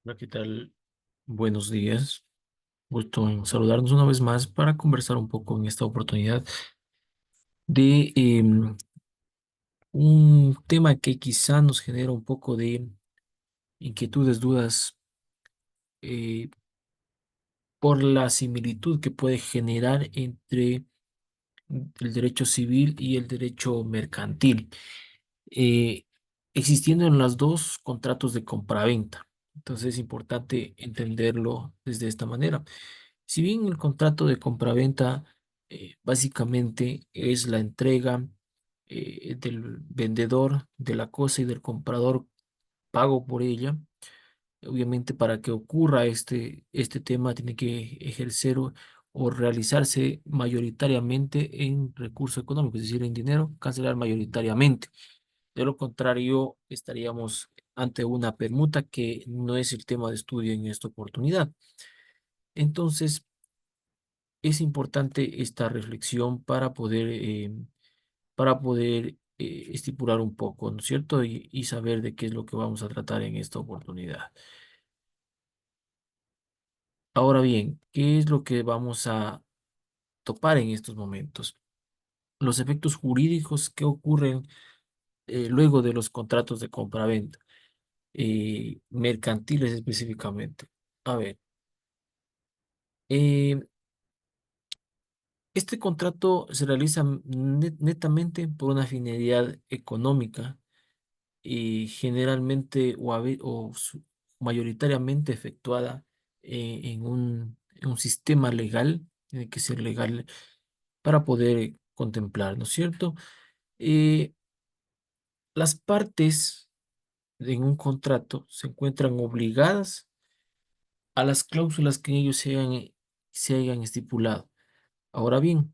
Hola, ¿qué tal? Buenos días. Gusto en saludarnos una vez más para conversar un poco en esta oportunidad de un tema que quizá nos genera un poco de inquietudes, dudas, eh, por la similitud que puede generar entre el derecho civil y el derecho mercantil, eh, existiendo en las dos contratos de compraventa. Entonces es importante entenderlo desde esta manera. Si bien el contrato de compraventa básicamente es la entrega del vendedor de la cosa y del comprador pago por ella, obviamente para que ocurra este tema tiene que ejercer o realizarse mayoritariamente en recurso económico, es decir, en dinero, cancelar mayoritariamente. De lo contrario, estaríamos ante una permuta que no es el tema de estudio en esta oportunidad. Entonces, es importante esta reflexión para poder estipular un poco, ¿no es cierto? Y saber de qué es lo que vamos a tratar en esta oportunidad. Ahora bien, ¿qué es lo que vamos a topar en estos momentos? Los efectos jurídicos que ocurren luego de los contratos de compraventa, mercantiles específicamente. A ver, eh, este contrato se realiza netamente por una finalidad económica y generalmente mayoritariamente efectuada en un sistema legal, tiene que ser legal para poder contemplar, ¿no es cierto? Eh, las partes en un contrato se encuentran obligadas a las cláusulas que ellos se hayan estipulado. Ahora bien,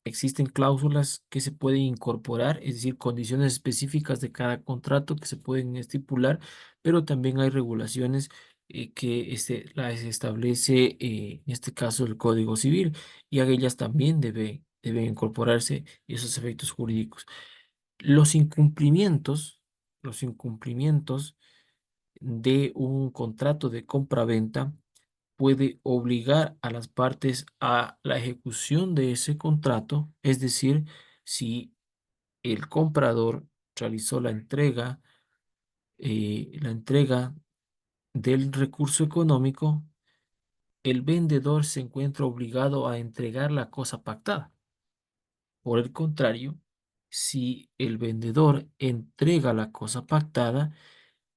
existen cláusulas que se pueden incorporar, es decir, condiciones específicas de cada contrato que se pueden estipular, pero también hay regulaciones que las establece, en este caso, el Código Civil, y a ellas también deben incorporarse esos efectos jurídicos. Los incumplimientos, los incumplimientos de un contrato de compra-venta puede obligar a las partes a la ejecución de ese contrato, es decir, si el comprador realizó la entrega del recurso económico, el vendedor se encuentra obligado a entregar la cosa pactada. Por el contrario, si el vendedor entrega la cosa pactada,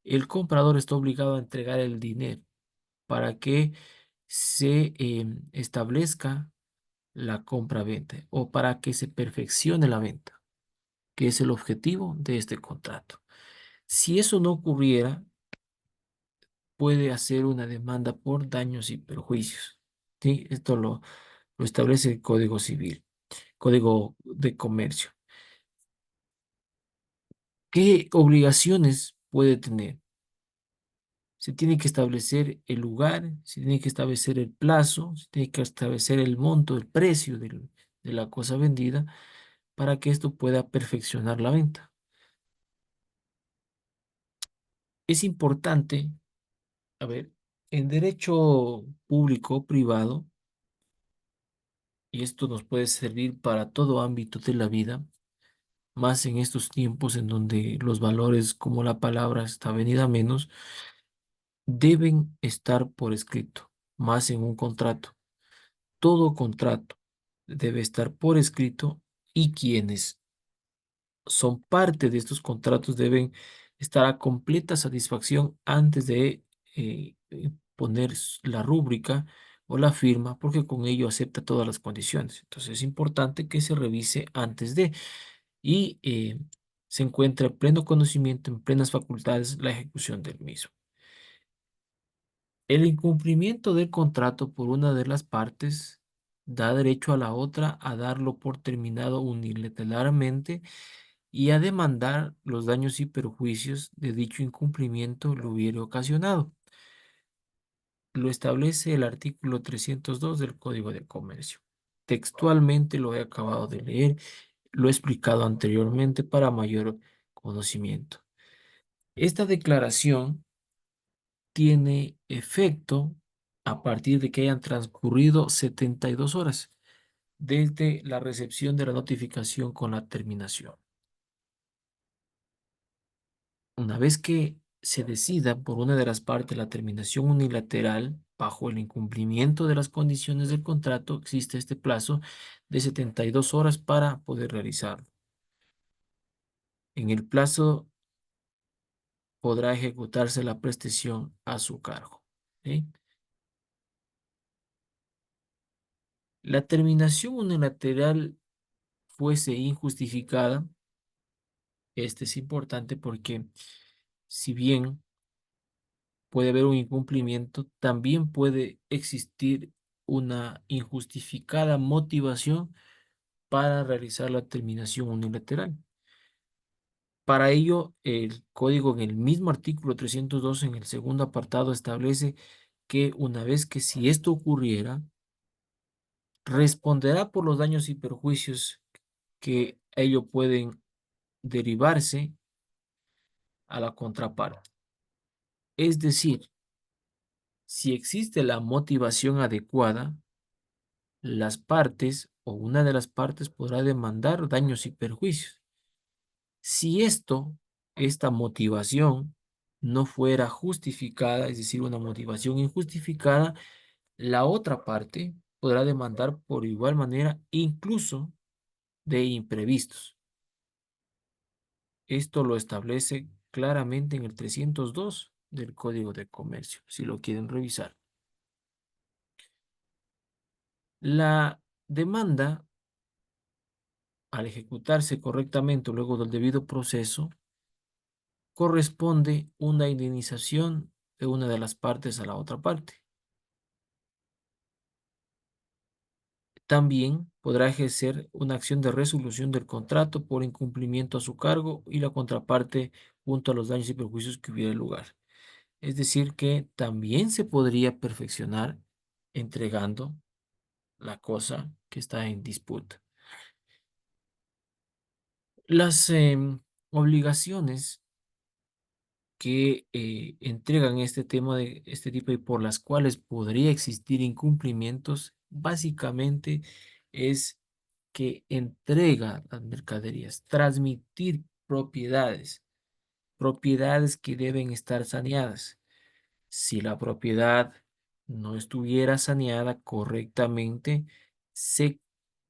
el comprador está obligado a entregar el dinero para que se establezca la compra-venta o para que se perfeccione la venta, que es el objetivo de este contrato. Si eso no ocurriera, puede hacer una demanda por daños y perjuicios. ¿Sí? Esto lo establece el Código Civil, Código de Comercio. ¿Qué obligaciones puede tener? Se tiene que establecer el lugar, se tiene que establecer el plazo, se tiene que establecer el monto, el precio de la cosa vendida para que esto pueda perfeccionar la venta. Es importante, a ver, en derecho público, privado, y esto nos puede servir para todo ámbito de la vida, más en estos tiempos en donde los valores como la palabra está venida a menos, deben estar por escrito, más en un contrato. Todo contrato debe estar por escrito y quienes son parte de estos contratos deben estar a completa satisfacción antes de poner la rúbrica o la firma, porque con ello acepta todas las condiciones. Entonces es importante que se revise antes de y se encuentre en pleno conocimiento, en plenas facultades, la ejecución del mismo. El incumplimiento del contrato por una de las partes da derecho a la otra a darlo por terminado unilateralmente y a demandar los daños y perjuicios de dicho incumplimiento lo hubiere ocasionado. Lo establece el artículo 302 del Código de Comercio. Textualmente lo he acabado de leer, lo he explicado anteriormente para mayor conocimiento. Esta declaración tiene efecto a partir de que hayan transcurrido 72 horas desde la recepción de la notificación con la terminación. Una vez que se decida por una de las partes la terminación unilateral bajo el incumplimiento de las condiciones del contrato, existe este plazo de 72 horas para poder realizarlo. En el plazo podrá ejecutarse la prestación a su cargo. ¿Sí? La terminación unilateral fuese injustificada. Este es importante porque si bien puede haber un incumplimiento, también puede existir una injustificada motivación para realizar la terminación unilateral. Para ello, el código en el mismo artículo 302 en el segundo apartado establece que una vez que si esto ocurriera, responderá por los daños y perjuicios que ello pueden derivarse a la contraparte. Es decir, si existe la motivación adecuada, las partes o una de las partes podrá demandar daños y perjuicios. Si esta motivación no fuera justificada, es decir, una motivación injustificada, la otra parte podrá demandar por igual manera, incluso de imprevistos. Esto lo establece claramente en el 302 del Código de Comercio, si lo quieren revisar. La demanda, al ejecutarse correctamente luego del debido proceso, corresponde una indemnización de una de las partes a la otra parte. También podrá ejercer una acción de resolución del contrato por incumplimiento a su cargo y la contraparte junto a los daños y perjuicios que hubiera lugar. Es decir, que también se podría perfeccionar entregando la cosa que está en disputa. Las obligaciones que entregan este tema de este tipo y por las cuales podría existir incumplimientos, básicamente es que entrega las mercaderías, transmitir propiedades que deben estar saneadas. Si la propiedad no estuviera saneada correctamente, se,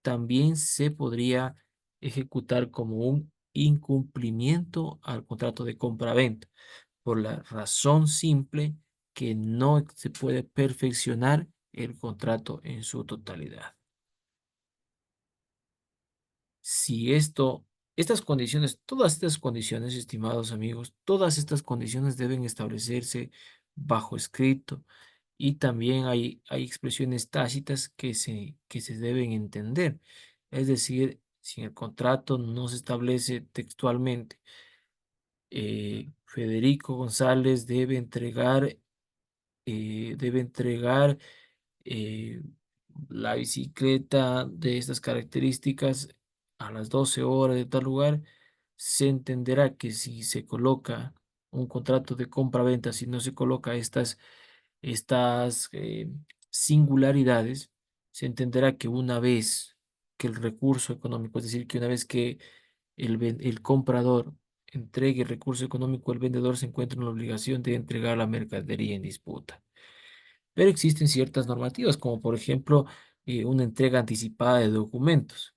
también se podría ejecutar como un incumplimiento al contrato de compra-venta, por la razón simple que no se puede perfeccionar el contrato en su totalidad. Si estas condiciones, todas estas condiciones, estimados amigos, todas estas condiciones deben establecerse bajo escrito y también hay expresiones tácitas que se deben entender. Es decir, si en el contrato no se establece textualmente, Federico González debe entregar eh, la bicicleta de estas características a las 12 horas de tal lugar, se entenderá que si se coloca un contrato de compra-venta, si no se coloca estas singularidades, se entenderá que una vez que el recurso económico, es decir, que una vez que el comprador entregue el recurso económico, el vendedor se encuentra en la obligación de entregar la mercadería en disputa. Pero existen ciertas normativas, como por ejemplo una entrega anticipada de documentos.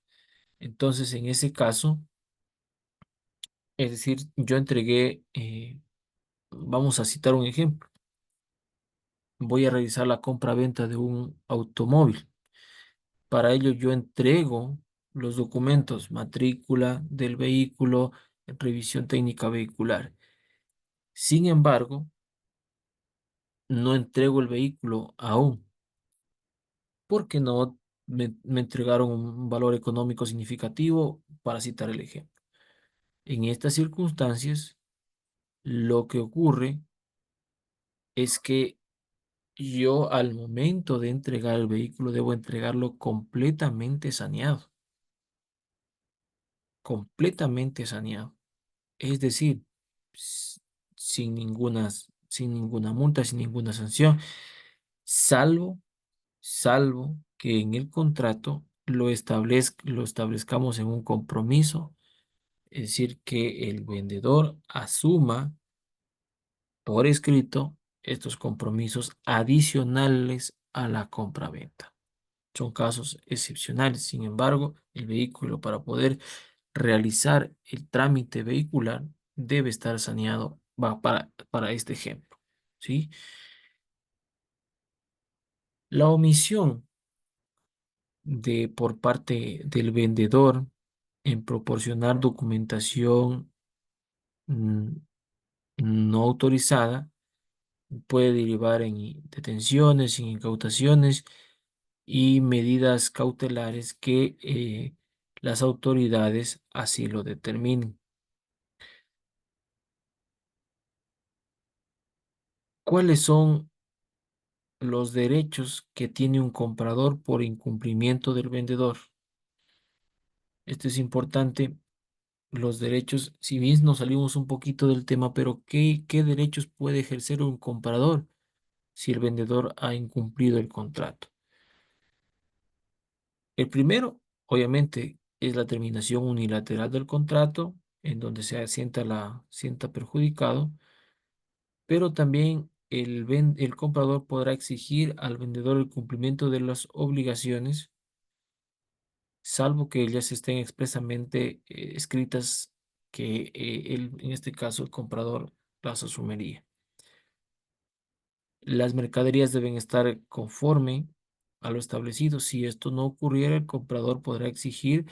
Entonces, en ese caso, es decir, yo entregué, vamos a citar un ejemplo, voy a realizar la compra-venta de un automóvil. Para ello, yo entrego los documentos, matrícula del vehículo, revisión técnica vehicular. Sin embargo, no entrego el vehículo aún, porque no me entregaron un valor económico significativo, para citar el ejemplo. En estas circunstancias, lo que ocurre es que yo al momento de entregar el vehículo debo entregarlo completamente saneado, completamente saneado. Es decir, s- sin sin ninguna multa, sin ninguna sanción, salvo, salvo que en el contrato lo establezcamos en un compromiso, es decir, que el vendedor asuma por escrito estos compromisos adicionales a la compraventa. Son casos excepcionales. Sin embargo, el vehículo para poder realizar el trámite vehicular debe estar saneado para este ejemplo, ¿sí? La omisión por parte del vendedor en proporcionar documentación mm, no autorizada puede derivar en detenciones, en incautaciones y medidas cautelares que las autoridades así lo determinen. ¿Cuáles son los derechos que tiene un comprador por incumplimiento del vendedor? Esto es importante. Los derechos, si bien nos salimos un poquito del tema, pero ¿qué derechos puede ejercer un comprador si el vendedor ha incumplido el contrato? El primero, obviamente, es la terminación unilateral del contrato, en donde sienta perjudicado, pero también el comprador podrá exigir al vendedor el cumplimiento de las obligaciones, salvo que ellas estén expresamente escritas que en este caso, el comprador las asumiría. Las mercaderías deben estar conforme a lo establecido. Si esto no ocurriera, el comprador podrá exigir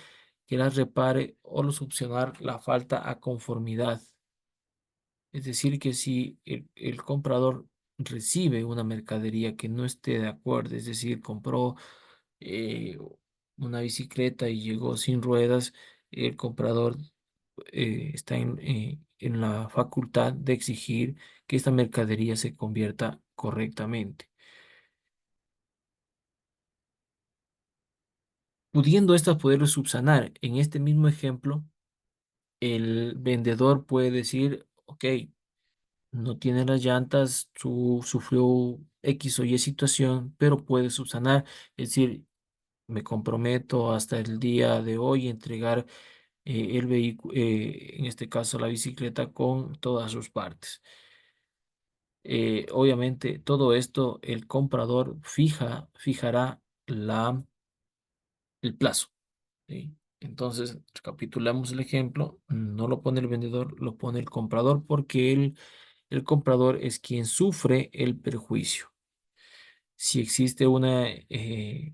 que las repare o subsanar la falta a conformidad. Es decir, que si el comprador recibe una mercadería que no esté de acuerdo, es decir, compró eh, una bicicleta y llegó sin ruedas, el comprador está en la facultad de exigir que esta mercadería se convierta correctamente. Pudiendo ésta poder subsanar, en este mismo ejemplo, el vendedor puede decir, ok, no tiene las llantas, sufrió X o Y situación, pero puede subsanar, es decir, me comprometo hasta el día de hoy a entregar el vehículo, en este caso la bicicleta, con todas sus partes. Obviamente, todo esto el comprador fijará el plazo. ¿Sí? Entonces, recapitulamos el ejemplo, no lo pone el vendedor, lo pone el comprador porque el comprador es quien sufre el perjuicio. Si existe una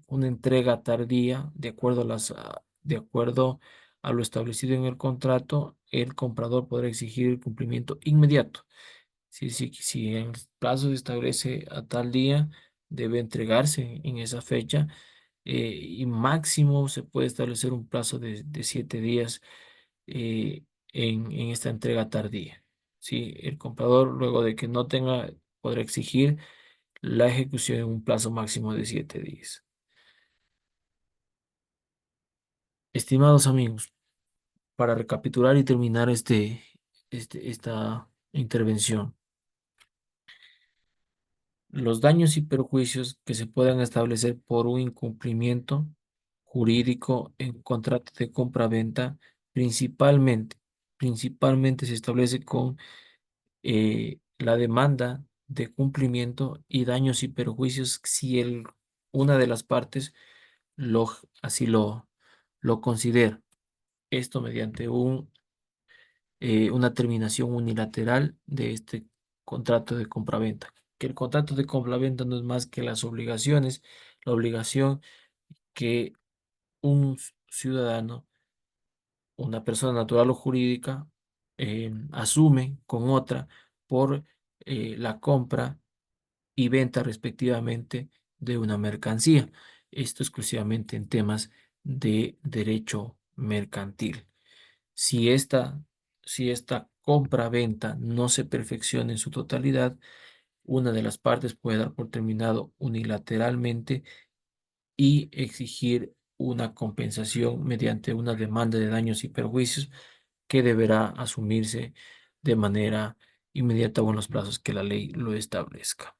entrega tardía, de acuerdo a lo establecido en el contrato, el comprador podrá exigir el cumplimiento inmediato. Si el plazo se establece a tal día, debe entregarse en esa fecha y máximo se puede establecer un plazo de 7 días eh, en esta entrega tardía. Sí, el comprador, luego de que no tenga, podrá exigir la ejecución en un plazo máximo de 7 días. Estimados amigos, para recapitular y terminar esta intervención, los daños y perjuicios que se puedan establecer por un incumplimiento jurídico en contrato de compra-venta, principalmente, principalmente se establece con la demanda de cumplimiento y daños y perjuicios si una de las partes lo, así lo considera. Esto mediante una terminación unilateral de este contrato de compraventa. Que el contrato de compraventa no es más que las obligaciones, la obligación que un ciudadano, una persona natural o jurídica, asume con otra por la compra y venta respectivamente de una mercancía. Esto exclusivamente en temas de derecho mercantil. Si esta compra-venta no se perfecciona en su totalidad, una de las partes puede dar por terminado unilateralmente y exigir una compensación mediante una demanda de daños y perjuicios que deberá asumirse de manera inmediata o en los plazos que la ley lo establezca.